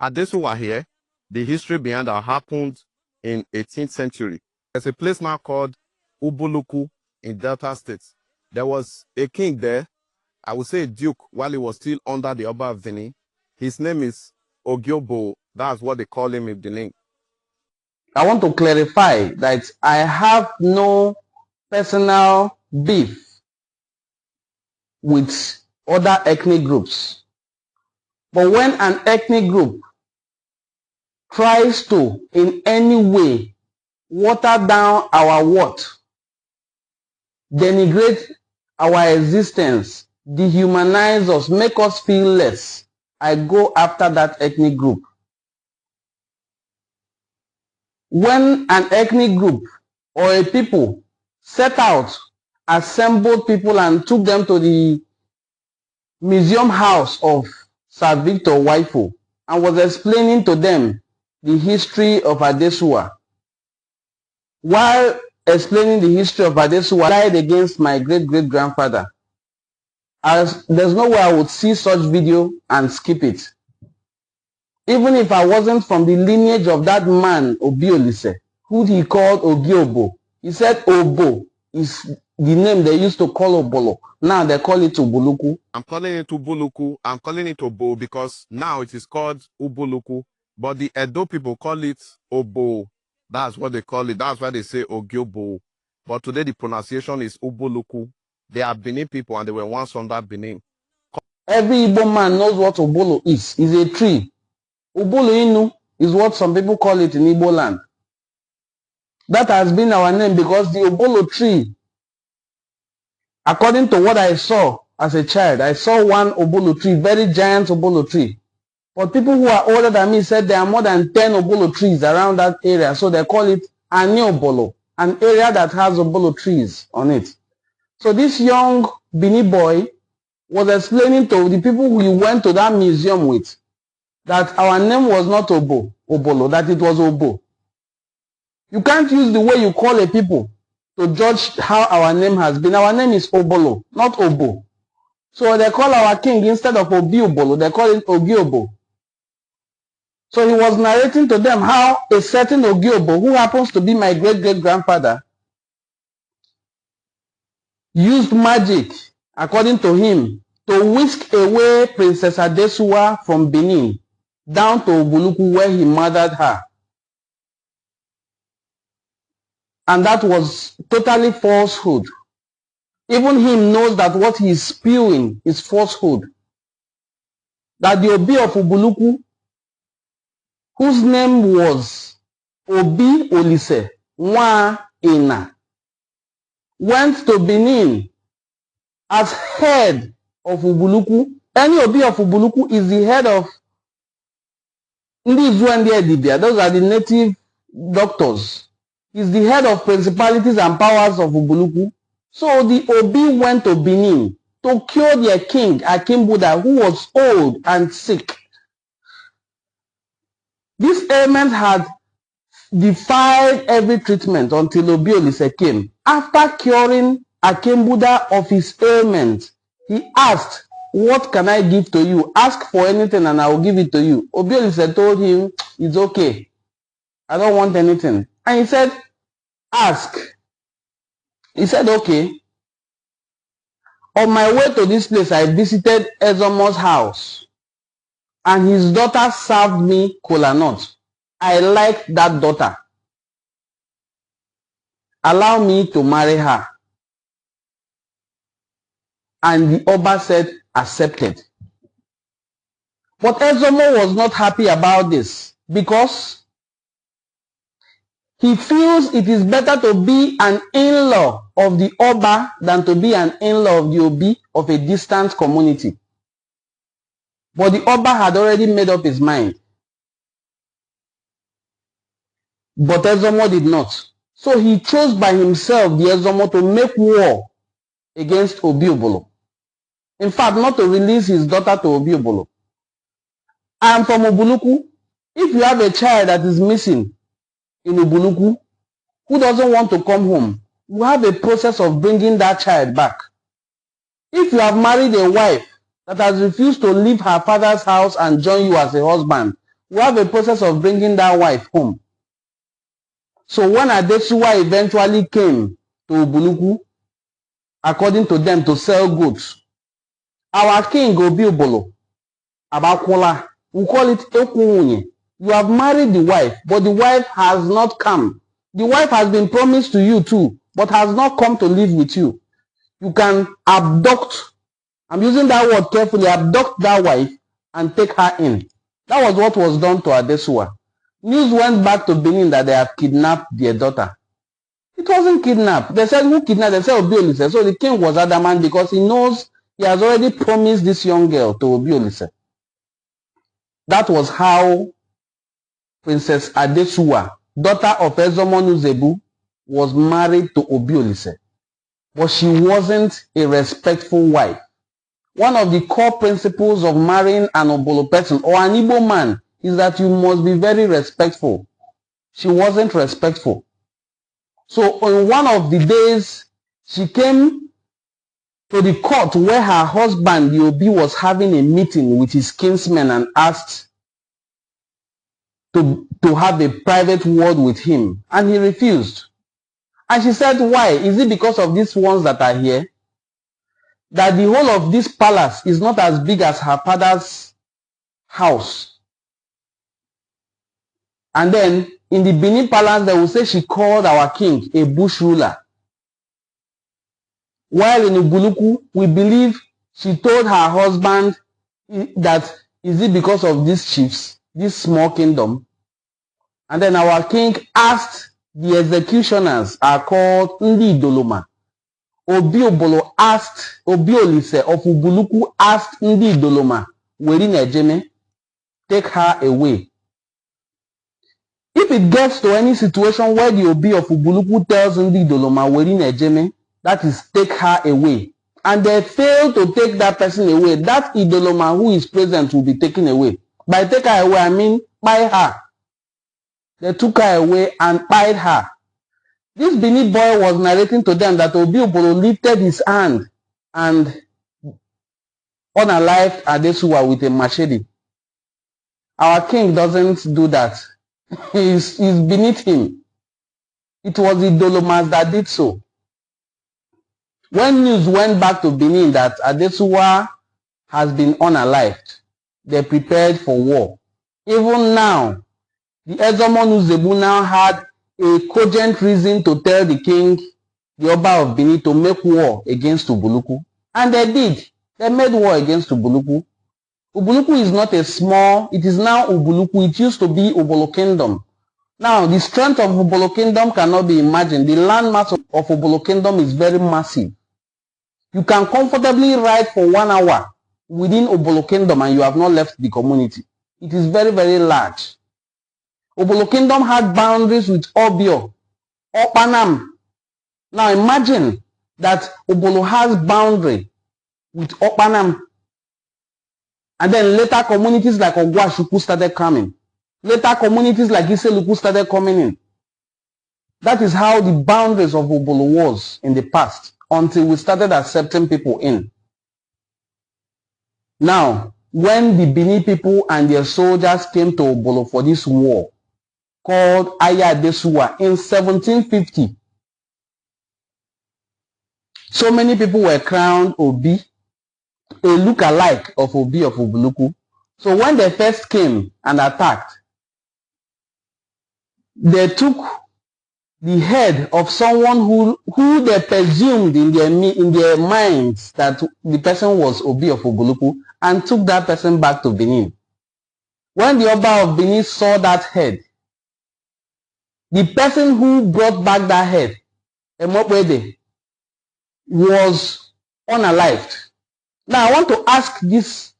Adesuwa here, the history behind that happened in 18th century. There's a place now called Ubulu-Ukwu in Delta State. There was a king there, I would say a duke, while he was still under the Oba of Benin. His name is Ogiobo. That's what they call him in the link. I want to clarify that I have no personal beef with other ethnic groups. But when an ethnic group tries to, in any way, water down our worth, denigrate our existence, dehumanize us, make us feel less, I go after that ethnic group. When an ethnic group or a people set out, assembled people and took them to the museum house of Sir Victor Waifu and was explaining to them the history of Adesuwa. While explaining the history of Adesuwa, I lied against my great-great-grandfather. There's no way I would see such video and skip it. Even if I wasn't from the lineage of that man, Obi Olise, who he called Ogiobo. He said Obo is the name they used to call Obolo. Now they call it Ubulu-Ukwu. I'm calling it Ubulu-Ukwu. I'm calling it Obo because now it is called Ubulu-Ukwu. But the Edo people call it Obo. That's what they call it. That's why they say Ogiobo. But today the pronunciation is Ubulu-Ukwu. They are Benin people and they were once under Benin. Every Igbo man knows what Obolo is. It's a tree. Ubulu-Inu is what some people call it in Igbo land. That has been our name because the Obolo tree, according to what I saw as a child, I saw one Obolo tree, very giant Obolo tree. But people who are older than me said there are more than 10 Obolo trees around that area. So they call it Ani Obolo, an area that has Obolo trees on it. So this young Benin boy was explaining to the people we went to that museum with that our name was not Obolo, that it was Obo. You can't use the way you call a people to judge how our name has been. Our name is Obolo, not Obo. So they call our king, instead of Obi Obolo, they call it Ogiobo. So he was narrating to them how a certain Ogiobo, who happens to be my great-great-grandfather, used magic, according to him, to whisk away Princess Adesuwa from Benin down to Ubulu-Ukwu where he murdered her. And that was totally falsehood. Even him knows that what he is spewing is falsehood. That the Obi of Ubulu-Ukwu, whose name was Obi Olise War, went to Benin as head of Ubulu-Ukwu. Any Obi of Ubulu-Ukwu is the head of those are the native doctors. He's the head of principalities and powers of Ubulu-Ukwu. So the Obi went to Benin to cure their king, Buddha, who was old and sick. This ailment had defied every treatment until Obi Olise came. After curing Buddha of his ailment, he asked, "What can I give to you? Ask for anything and I will give it to you." Obi Olise told him, "It's okay. I don't want anything." And he said, "Ask." He said, "Okay." On my way to this place, I visited Ezomo's house and his daughter served me kola nut. I liked that daughter. Allow me to marry her. And the Oba said, accepted. But Ezomo was not happy about this because he feels it is better to be an in-law of the Oba than to be an in-law of the Obi of a distant community. But the Oba had already made up his mind. But Ezomo did not. So he chose by himself, the Ezomo, to make war against Obi Obolo. In fact, not to release his daughter to Obi Obolo. And from Ubulu-Ukwu, if you have a child that is missing in Ubulu-Ukwu, who doesn't want to come home, you have a process of bringing that child back. If you have married a wife that has refused to leave her father's house and join you as a husband, We have a process of bringing that wife home. So when Adesuwa eventually came to Ubulu-Ukwu, according to them, to sell goods, our king Obi Abakwala, we call it Ekwunye. You have married the wife, but the wife has not come. The wife has been promised to you too, but has not come to live with you. You can abduct, I'm using that word carefully, abduct that wife and take her in. That was what was done to Adesuwa. News went back to Benin that they have kidnapped their daughter. It wasn't kidnapped. They said, who kidnapped? They said Obi Olise. So the king was adamant because he knows he has already promised this young girl to Obi Olise. That was how Princess Adesuwa, daughter of Ezomonu Zebu, was married to Obi Olise. But she wasn't a respectful wife. One of the core principles of marrying an Obolo person or an Igbo man is that you must be very respectful. She wasn't respectful. So on one of the days, she came to the court where her husband, the Obi, was having a meeting with his kinsmen and asked to have a private word with him. And he refused. And she said, why? Is it because of these ones that are here? That the whole of this palace is not as big as her father's house. And then in the Benin palace, they will say she called our king a bush ruler. While in Ubulu-Ukwu, we believe she told her husband that is it because of these chiefs, this small kingdom? And then our king asked the executioners are called Ndi Idoloma. Obi Olise of Ubulu-Ukwu asked Ndi Idoloma, Weri Nejeme, take her away. If it gets to any situation where the Obi of Ubulu-Ukwu tells Ndi Idoloma, Weri Nejeme, that is take her away, and they fail to take that person away, that Idoloma who is present will be taken away. By take her away, I mean buy her. They took her away and pied her. This Benin boy was narrating to them that Obi Obolo lifted his hand and unalived Adesuwa with a machete. Our king doesn't do that. He's beneath him. It was the Dolomas that did so. When news went back to Benin that Adesuwa has been unalived, they prepared for war. Even now, the Ezomonu Zebu now had a cogent reason to tell the king, the Oba of Benin, to make war against Ubulu-Ukwu. And they did. They made war against Ubulu-Ukwu. Ubulu-Ukwu is not a small, it is now Ubulu-Ukwu. It used to be Ubulu Kingdom. Now, the strength of Ubulu Kingdom cannot be imagined. The landmass of Ubulu Kingdom is very massive. You can comfortably ride for 1 hour within Ubulu Kingdom and you have not left the community. It is very, very large. Ubulu Kingdom had boundaries with Obio, Opanam. Now imagine that Ubulu has boundary with Opanam. And then later communities like Ogwashuku started coming. Later communities like Iseluku started coming in. That is how the boundaries of Ubulu was in the past until we started accepting people in. Now, when the Benin people and their soldiers came to Ubulu for this war, called Aya Adesuwa in 1750. So many people were crowned Obi, a look-alike of Obi of Ubulu-Ukwu. So when they first came and attacked, they took the head of someone who they presumed in their minds that the person was Obi of Ubulu-Ukwu and took that person back to Benin. When the Oba of Benin saw that head, the person who brought back that head, Emopwede, was unalived. Now I want to ask these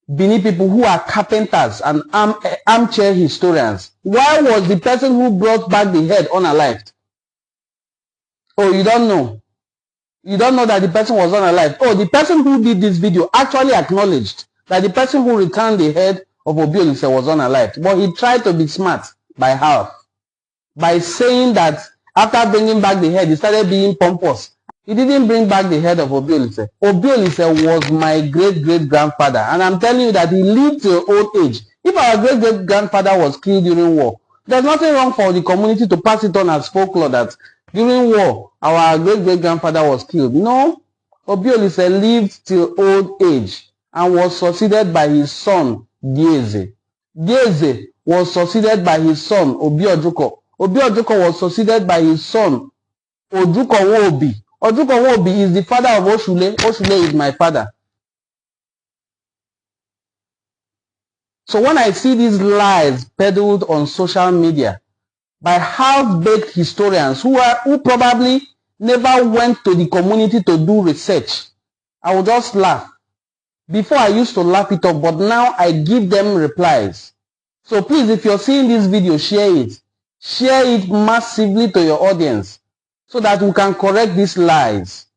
Benin people who are carpenters and armchair historians, why was the person who brought back the head unalived? Oh, you don't know. You don't know that the person was unalived. Oh, the person who did this video actually acknowledged that the person who returned the head of Obi Olise was unalived. But he tried to be smart by half. By saying that after bringing back the head, he started being pompous. He didn't bring back the head of Obi Olise. Obi Olise was my great-great-grandfather. And I'm telling you that he lived to old age. If our great-great-grandfather was killed during war, there's nothing wrong for the community to pass it on as folklore that during war, our great-great-grandfather was killed. No, Obi Olise lived till old age and was succeeded by his son, Diese. Diese was succeeded by his son, Obi Ojuko. Obi Ojuko was succeeded by his son, Ojuko Wobi. Ojuko Wobi is the father of Oshule. Oshule is my father. So when I see these lies peddled on social media by half-baked historians who probably never went to the community to do research, I will just laugh. Before I used to laugh it off, but now I give them replies. So please, if you're seeing this video, share it. Share it massively to your audience so that we can correct these lies.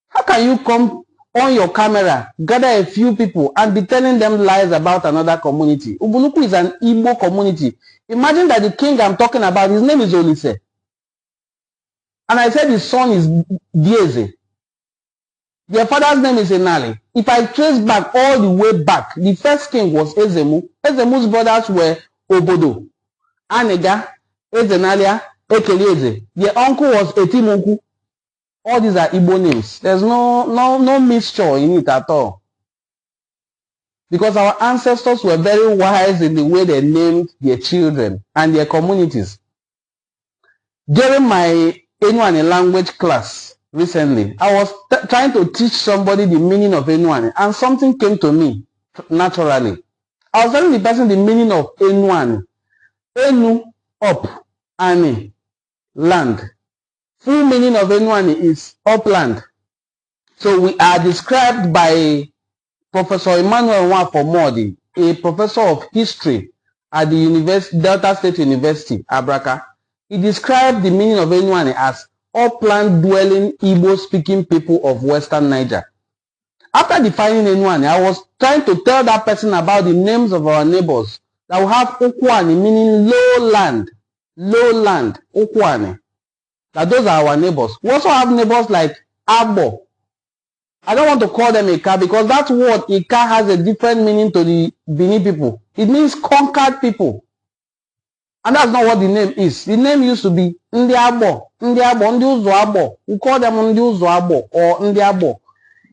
How can you come on your camera, gather a few people and be telling them lies about another community? Ubulu-Ukwu is an Igbo community. Imagine that the king I'm talking about, his name is Olise. And I said his son is Diese. Their father's name is Enuani. If I trace back all the way back, the first king was Ezemu. Ezemu's brothers were Obodo, Anega, Ezenalia, Ekelieze. Their uncle was Etimunku. All these are Igbo names. There's no mixture in it at all. Because our ancestors were very wise in the way they named their children and their communities. During my Enuani language class recently, I was trying to teach somebody the meaning of Enuani, and something came to me naturally. I was telling the person the meaning of Enuani. Enu, up, Ani, land. Full meaning of Enuani is upland. So we are described by Professor Emmanuel Nwafomodi, a professor of history at the Delta State University, Abraka. He described the meaning of Enuani as upland dwelling Igbo-speaking people of Western Niger. After defining Enuani, I was trying to tell that person about the names of our neighbors that will have Ukwani, meaning lowland, Ukwani. That those are our neighbors. We also have neighbors like Abo. I don't want to call them Ika because that word Ika has a different meaning to the Benin people. It means conquered people. And that's not what the name is. The name used to be Ndi Abo, Ndi Uzo Abo. We call them Ndi Uzo Abo or Ndi Abo.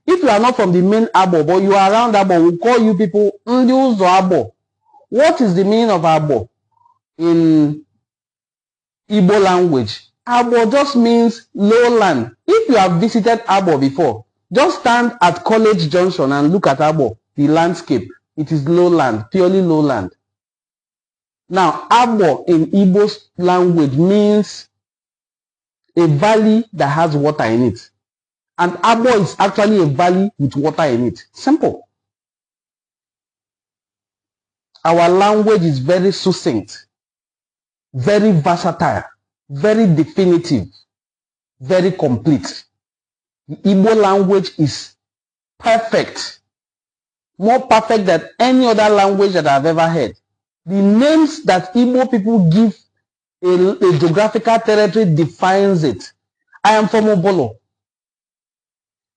If you are not from the main Abo, but you are around Abo, we call you people Ndi Uzo Abo. What is the meaning of Abo in Igbo language? Abo just means lowland. If you have visited Abo before, just stand at College Junction and look at Abo, the landscape. It is lowland, purely lowland. Now, Abo in Igbo language means a valley that has water in it. And Abo is actually a valley with water in it. Simple. Our language is very succinct, very versatile, very definitive, very complete. The Igbo language is perfect, more perfect than any other language that I've ever heard. The names that Igbo people give a geographical territory defines it. I am from Obolo.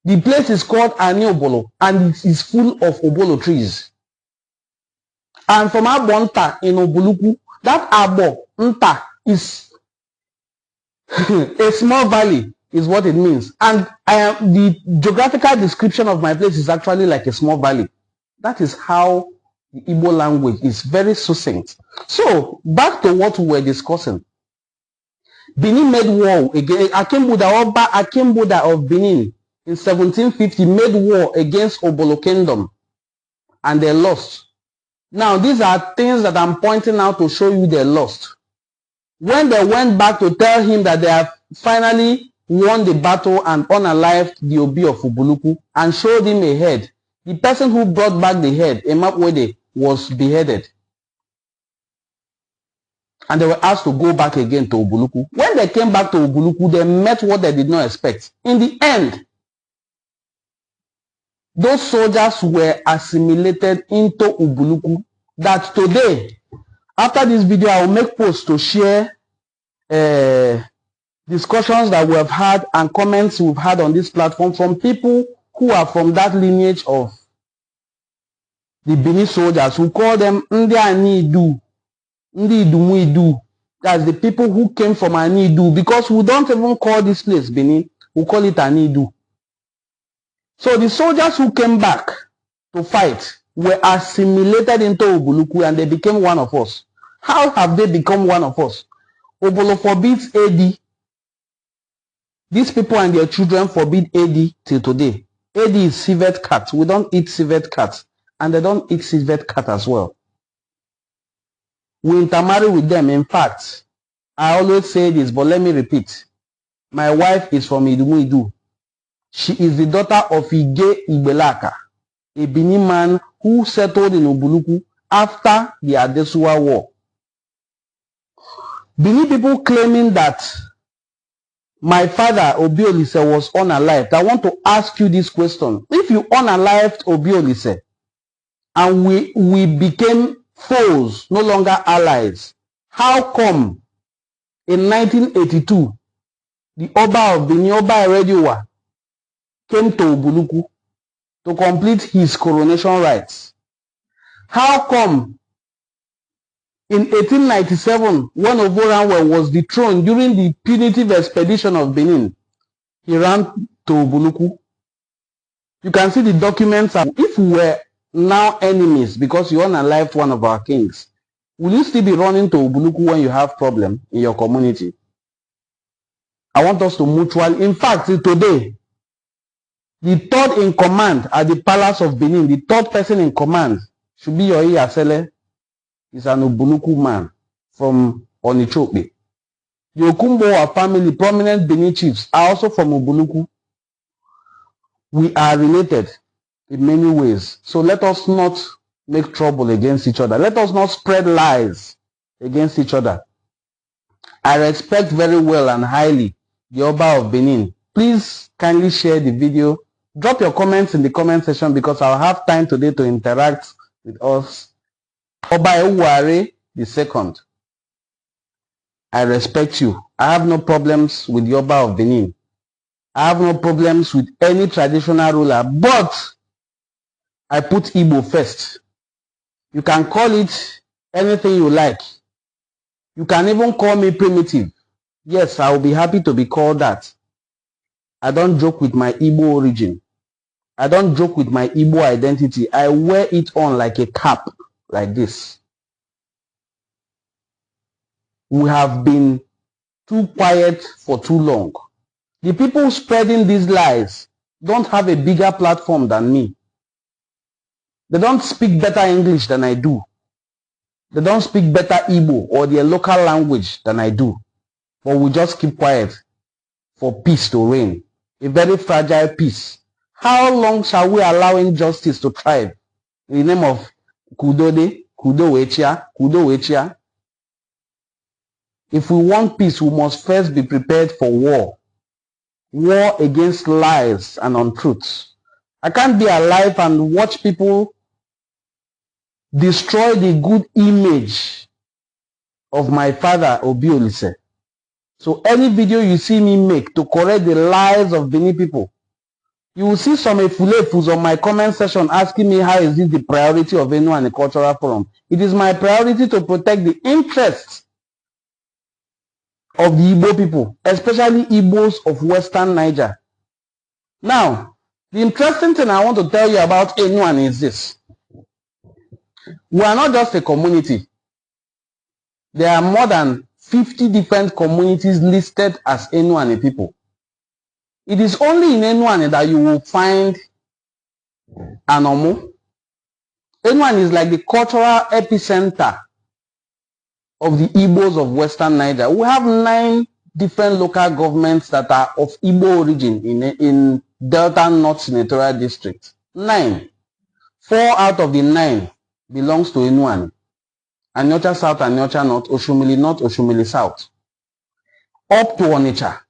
The place is called Obolo, and it is full of Obolo trees. And from Abonta in Ubulu-Ukwu, that Abo, Nta, is a small valley, is what it means. And the geographical description of my place is actually like a small valley. That is how the Igbo language is very succinct. So, back to what we were discussing. Benin made war against Oba Akimbuda of Benin in 1750 made war against Ubulu Kingdom, and they lost. Now, these are things that I'm pointing out to show you they lost. When they went back to tell him that they have finally won the battle and unalived the Obi of Ubulu-Ukwu and showed him a head, the person who brought back the head, Emapwede, was beheaded. And they were asked to go back again to Ubulu-Ukwu. When they came back to Ubulu-Ukwu, they met what they did not expect. In the end, those soldiers were assimilated into Ubulu-Ukwu. That today, after this video, I will make posts to share discussions that we have had and comments we've had on this platform from people who are from that lineage of the Benin soldiers, we call them Ndi Anidu, Ndi Idumuidu. That's the people who came from Anidu, because we don't even call this place Benin, we call it Anidu. So the soldiers who came back to fight were assimilated into Ubulu-Ukwu and they became one of us. How have they become one of us? Obolo forbids AD. These people and their children forbid AD till today. AD is civet cat. We don't eat civet cat. And they don't eat civet cat as well. We intermarry with them. In fact, I always say this, but let me repeat. My wife is from Idumuidu. She is the daughter of Ige Ibelaka, a Benin man who settled in Ubulu-Ukwu after the Adesuwa War. Benin people claiming that my father, Obi Olise, was unalived. I want to ask you this question. If you unalived Obi Olise and we became foes, no longer allies, how come in 1982, the Oba of Benin, Oba Adesuwa, came to Ubulu-Ukwu to complete his coronation rites? How come in 1897, when Ovoranwe was dethroned during the punitive expedition of Benin, he ran to Ubulu-Ukwu? You can see the documents. If we were now enemies because you unalived one of our kings, will you still be running to Ubulu-Ukwu when you have problem in your community? I want us to mutually, in fact, today, the third in command at the palace of Benin, the third person in command should be your Iyasele. Is an Ubulu-Ukwu man from Onichope. The Okumbowa family, prominent Benin chiefs, are also from Ubulu-Ukwu. We are related in many ways. So let us not make trouble against each other. Let us not spread lies against each other. I respect very well and highly the Oba of Benin. Please kindly share the video. Drop your comments in the comment section because I'll have time today to interact with us. Oba Ewuare II, I respect you. I have no problems with the Oba of Benin. I have no problems with any traditional ruler, but I put Igbo first. You can call it anything you like. You can even call me primitive. Yes, I will be happy to be called that. I don't joke with my Igbo origin. I don't joke with my Igbo identity. I wear it on like a cap, like this. We have been too quiet for too long. The people spreading these lies don't have a bigger platform than me. They don't speak better English than I do. They don't speak better Igbo or their local language than I do. But we just keep quiet for peace to reign. A very fragile peace. How long shall we allow injustice to thrive in the name of Kudode, Kudo Wechia, Kudo Wechia? If we want peace, we must first be prepared for war. War against lies and untruths. I can't be alive and watch people destroy the good image of my father, Obi Olise. So any video you see me make to correct the lies of Benin people, you will see some efulefus on my comment section asking me how is this the priority of Enuani Cultural Forum. It is my priority to protect the interests of the Igbo people, especially Igbos of Western Niger. Now, the interesting thing I want to tell you about Enuani is this. We are not just a community. There are more than 50 different communities listed as Enuani people. It is only in Enuani that you will find an Omo. Enuani is like the cultural epicenter of the Igbos of Western Niger. We have 9 different local governments that are of Igbo origin in Delta North Senatorial District. 9. 4 out of the 9 belongs to Enuani. Anyocha South, Anyocha North, Oshomili North, Oshomili South. Up to Onitsha,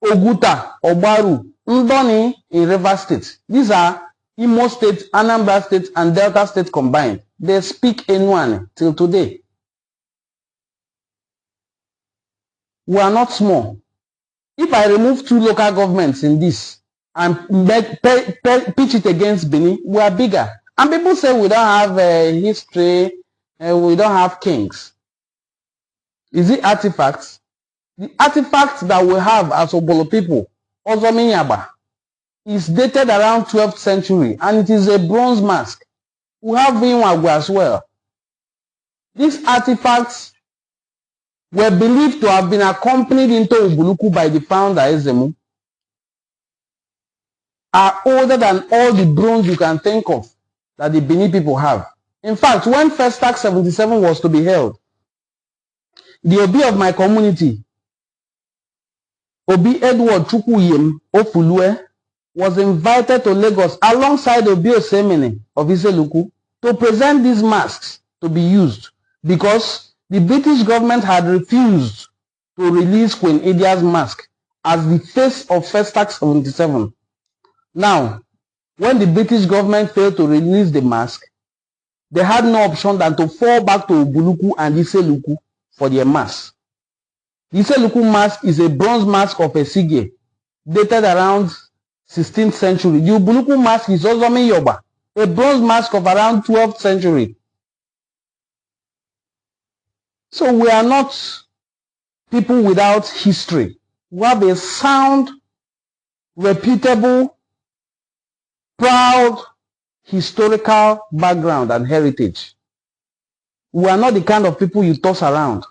Oguta, Obaru, Ndoni in River State. These are Imo State, Anambra State, and Delta State combined. They speak Enuani till today. We are not small. If I remove 2 local governments in this and pitch it against Benin, we are bigger. And people say we don't have a history, we don't have kings. Is it artifacts? The artifacts that we have as Obolo people, Ozominyaba, is dated around 12th century, and it is a bronze mask. We have Vinwagu as well. These artifacts were believed to have been accompanied into Ubulu-Ukwu by the founder Ezemu, are older than all the bronze you can think of that the Benin people have. In fact, when Festac 77 was to be held, the Obi of my community, Obi Edward Chukuyem Ofulue, was invited to Lagos alongside Obi Osemene of Iseluku to present these masks to be used because the British government had refused to release Queen Idia's mask as the face of Festac 77. Now, when the British government failed to release the mask, they had no option than to fall back to Ubulu-Ukwu and Iseluku for their mask. The Iseluku mask is a bronze mask of a Sige, dated around 16th century. The Ubulu-Ukwu mask is Ozomi Yoba, a bronze mask of around 12th century. So we are not people without history. We have a sound, reputable, proud, historical background and heritage. We are not the kind of people you toss around.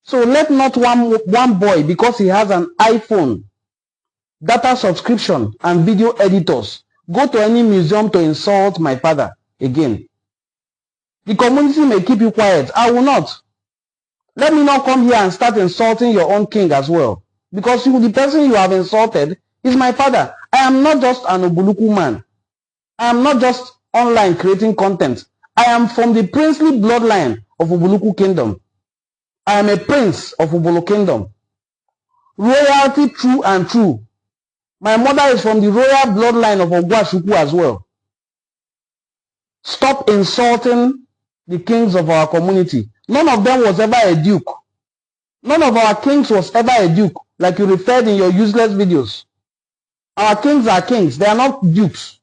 So let not one boy, because he has an iPhone, data subscription, and video editors, go to any museum to insult my father again. The community may keep you quiet. I will not. Let me not come here and start insulting your own king as well. Because the person you have insulted is my father. I am not just an Ubulu-Ukwu man. I am not just online creating content. I am from the princely bloodline of Ubulu-Ukwu Kingdom. I am a prince of Ubulu Kingdom. Royalty true and true. My mother is from the royal bloodline of Ogwashuku as well. Stop insulting the kings of our community. None of them was ever a duke. None of our kings was ever a duke, like you referred in your useless videos. Our kings are kings. They are not dukes.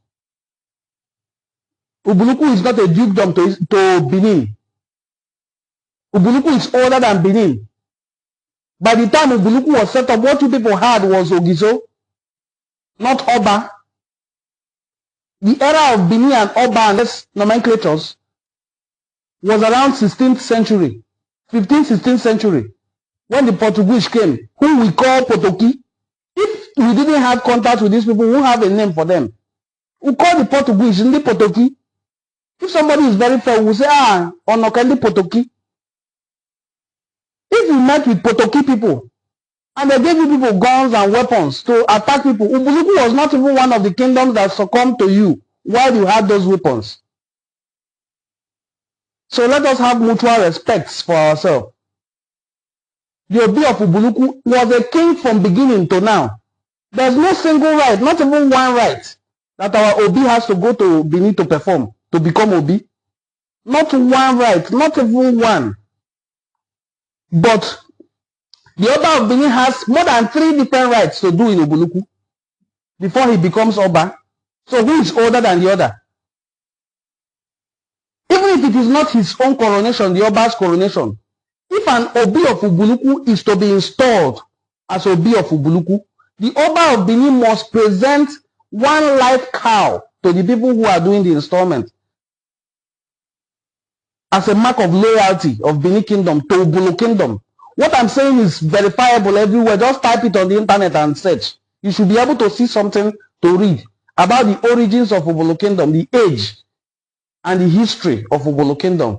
Ubulu-Ukwu is not a dukedom to Benin. Ubulu-Ukwu is older than Benin. By the time Ubulu-Ukwu was set up, what you people had was Ogiso, not Oba. The era of Benin and Oba and these nomenclatures was around 16th century, 15th, 16th century, when the Portuguese came, whom we call Potoki. If we didn't have contact with these people, we have a name for them. We call the Portuguese Ndi Potoki. If somebody is very fair, we say, Onokendi Potoki. If you met with Potoki people, and they gave you people guns and weapons to attack people, Ubulu-Ukwu was not even one of the kingdoms that succumbed to you while you had those weapons. So let us have mutual respects for ourselves. The Obi of Ubulu-Ukwu was a king from beginning to now. There's no single right, not even one right, that our Obi has to go to Benin to perform, to become Obi. Not one right, not even one. But the Oba of Benin has more than 3 different rights to do in Ubulu-Ukwu before he becomes Oba. So who is older than the other? Even if it is not his own coronation, the Oba's coronation, if an Obi of Ubulu-Ukwu is to be installed as Obi of Ubulu-Ukwu, the Oba of Benin must present one live cow to the people who are doing the installment as a mark of loyalty of Benin Kingdom to Ubulu Kingdom. What I'm saying is verifiable everywhere. Just type it on the internet and search. You should be able to see something to read about the origins of Ubulu Kingdom, the age and the history of Ubulu Kingdom.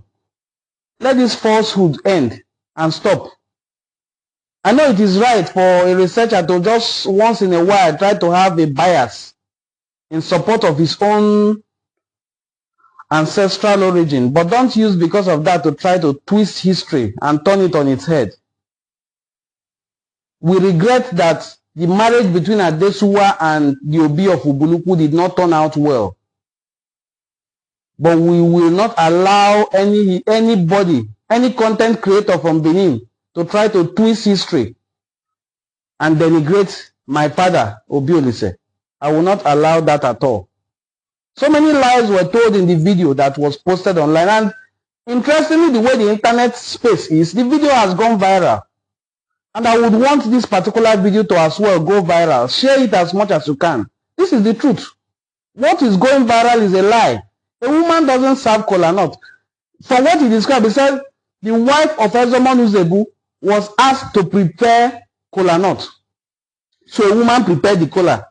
Let this falsehood end and stop. I know it is right for a researcher to just once in a while try to have a bias in support of his own ancestral origin, but don't use because of that to try to twist history and turn it on its head. We regret that the marriage between Adesuwa and the Obi of Ubulu-Ukwu did not turn out well. But we will not allow anybody, any content creator from Benin to try to twist history and denigrate my father, Obi Olise. I will not allow that at all. So many lies were told in the video that was posted online. And interestingly, the way the internet space is, the video has gone viral. And I would want this particular video to as well go viral. Share it as much as you can. This is the truth. What is going viral is a lie. A woman doesn't serve kola nut. From what he described, he said the wife of Ubulu-Ukwu was asked to prepare kola nut. So a woman prepared the kola.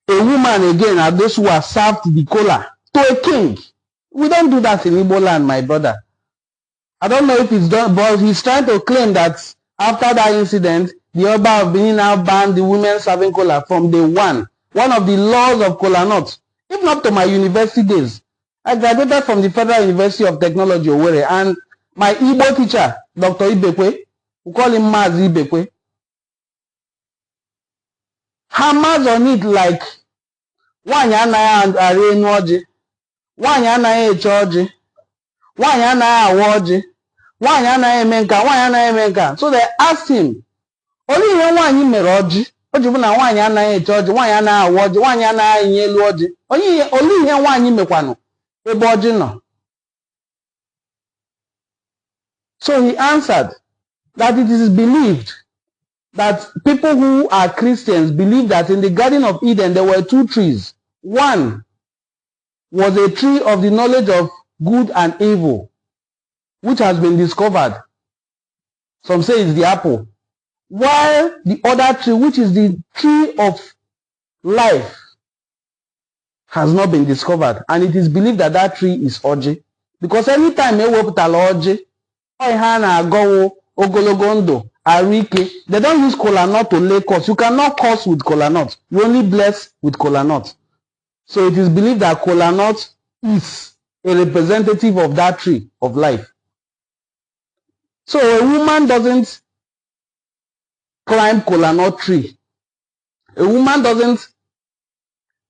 A woman again, Adesuwa, served the kola to a king. We don't do that in Igbo land, my brother. I don't know if it's done, but he's trying to claim that after that incident, the Oba of Benin now banned the women serving kola from day one. One of the laws of kola nut. Even up to my university days. I graduated from the Federal University of Technology, Owerri, and my Igbo teacher, Dr. Ibekwe, we call him Mazi Ibekwe, hammers on it like nwaanyị anaghị arị enu ọjị, nwaanyị anaghị eche ọjị, nwaanyị anaghị awa ọjị, nwaanyị anaghị eme nka, nwaanyị anaghị eme nka. So they asked him, olee ihe nwaanyị mere ọjị? O ji bụ na nwaanyị anaghị eche ọjị, nwaanyị anaghị awa ọjị, nwaanyị anaghị enye elu ọjị. Olee ihe nwaanyị mekwanụ ebe ọjị nọ? So he answered that it is believed that people who are Christians believe that in the Garden of Eden there were two trees. One was a tree of the knowledge of good and evil, which has been discovered. Some say it's the apple. While the other tree, which is the tree of life, has not been discovered. And it is believed that that tree is Oji. Because anytime you work with Oji, ogologo ndụ, arike, they don't use kola nut to lay curse. You cannot curse with kola nut. You only bless with kola nut. So it is believed that kola nut is a representative of that tree of life. So a woman doesn't climb kola nut tree. A woman doesn't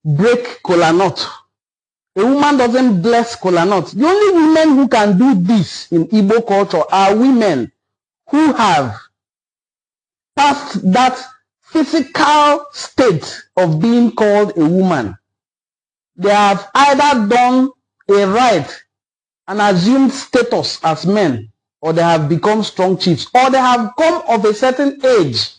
break kola nut. A woman doesn't bless kola nut. The only women who can do this in Igbo culture are women who have passed that physical state of being called a woman. They have either done a rite and assumed status as men, or they have become strong chiefs, or they have come of a certain age.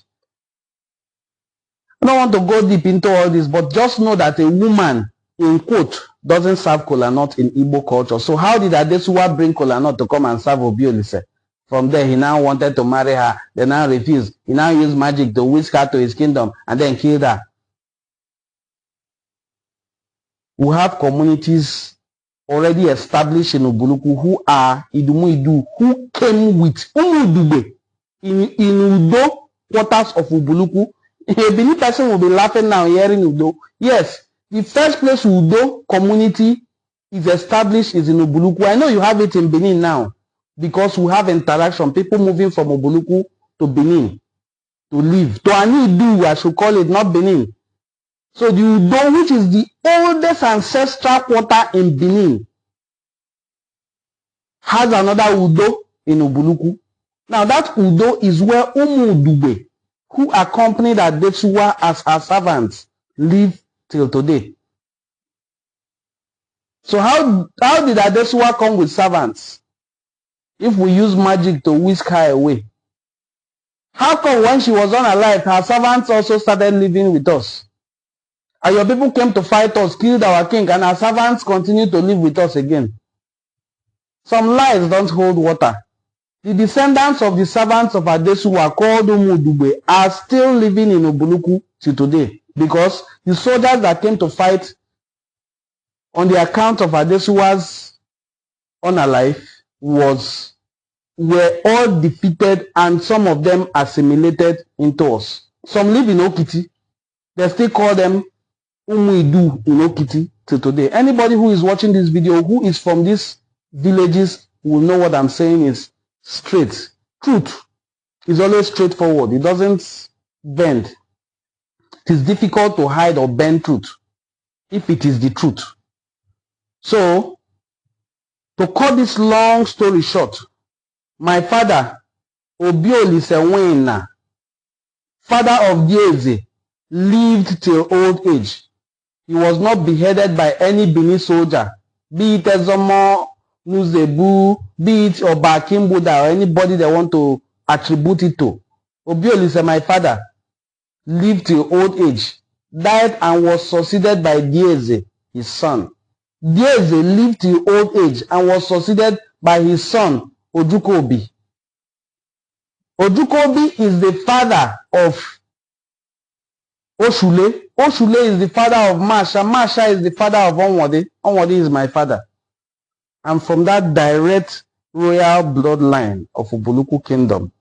I don't want to go deep into all this, but just know that a woman, in quote, doesn't serve kola nut in Igbo culture. So how did Adesuwa bring kola nut to come and serve Obi Olise? From there, he now wanted to marry her. They now refused. He now used magic to whisk her to his kingdom and then killed her. We have communities already established in Ubulu-Ukwu who are Idumu-Idu, who came with Umudube in Udo quarters of Ubulu-Ukwu. A Benin person will be laughing now hearing Udo. Yes, the first place Udo community is established is in Ubulu-Ukwu. I know you have it in Benin now, because we have interaction, people moving from Ubulu-Ukwu to Benin to live. To Anidu, I should call it, not Benin. So the Udo, which is the oldest ancestral quarter in Benin, has another Udo in Ubulu-Ukwu. Now that Udo is where Umudube, who accompanied Adesuwa as her servants, live till today. So how did Adesuwa come with servants? If we use magic to whisk her away. How come when she was unalive, her servants also started living with us? And your people came to fight us, killed our king, and our servants continue to live with us again. Some lies don't hold water. The descendants of the servants of Adesuwa called Umudube are still living in Ubulu-Ukwu till today, because the soldiers that came to fight on the account of Adesuwa's unalive were all defeated, and some of them assimilated into us. Some live in Okiti. They still call them Umuidu in Okiti till today. Anybody who is watching this video who is from these villages will know what I'm saying is straight. Truth is always straightforward. It doesn't bend. It is difficult to hide or bend truth if it is the truth. So, to cut this long story short, my father, Obi Olise War, father of Diese, lived till old age. He was not beheaded by any Benin soldier, be it Ezomo, Nuzebu, be it Oba Kimbuda, or anybody they want to attribute it to. Obi Olise, my father, lived till old age, died and was succeeded by Diese, his son. Diese lived till old age and was succeeded by his son, Ojukobi. Ojukobi is the father of Oshule. Oshule is the father of Masha. Masha is the father of Onwode. Onwode is my father. I'm from that direct royal bloodline of Ubulu-Ukwu Kingdom.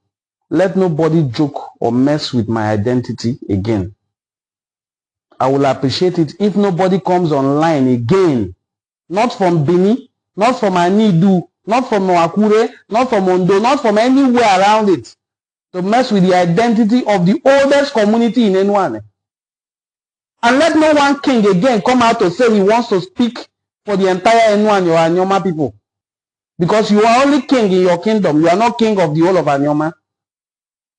Let nobody joke or mess with my identity again. I will appreciate it if nobody comes online again. Not from Benin, not from Anidu, not from Nwakure, not from Ondo, not from anywhere around it, to mess with the identity of the oldest community in Enuani. And let no one king again come out to say he wants to speak for the entire Enuani or Anyoma people. Because you are only king in your kingdom. You are not king of the whole of Anyoma.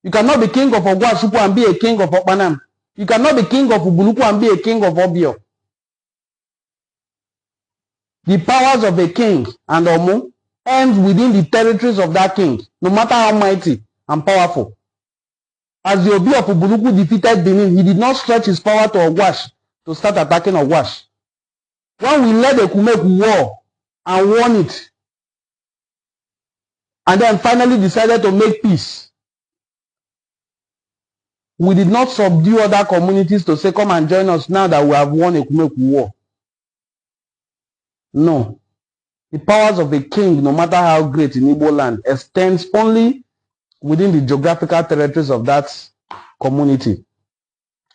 You cannot be king of Ogwasupu and be a king of Okpanam. You cannot be king of Ubulu-Ukwu and be a king of Obio. The powers of a king and Omu end within the territories of that king, no matter how mighty and powerful. As the Obi of Ubulu-Ukwu defeated Benin, he did not stretch his power to Ogwash to start attacking Ogwash. When we led the Kumeku war and won it, and then finally decided to make peace, we did not subdue other communities to say, come and join us now that we have won a Kumeku war. No. The powers of a king, no matter how great in Igbo land, extends only within the geographical territories of that community.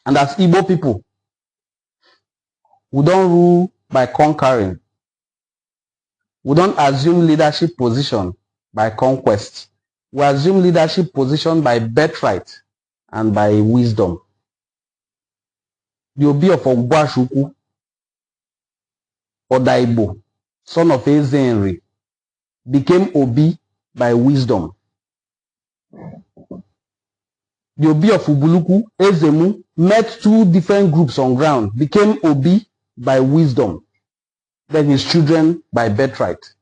And as Igbo people, we don't rule by conquering. We don't assume leadership position by conquest. We assume leadership position by birthright and by wisdom. The Obi of Ogwashuku, Odaibo, son of Ezenri, became Obi by wisdom. The Obi of Ubulu-Ukwu, Ezemu, met two different groups on ground, became Obi by wisdom, then his children by birthright.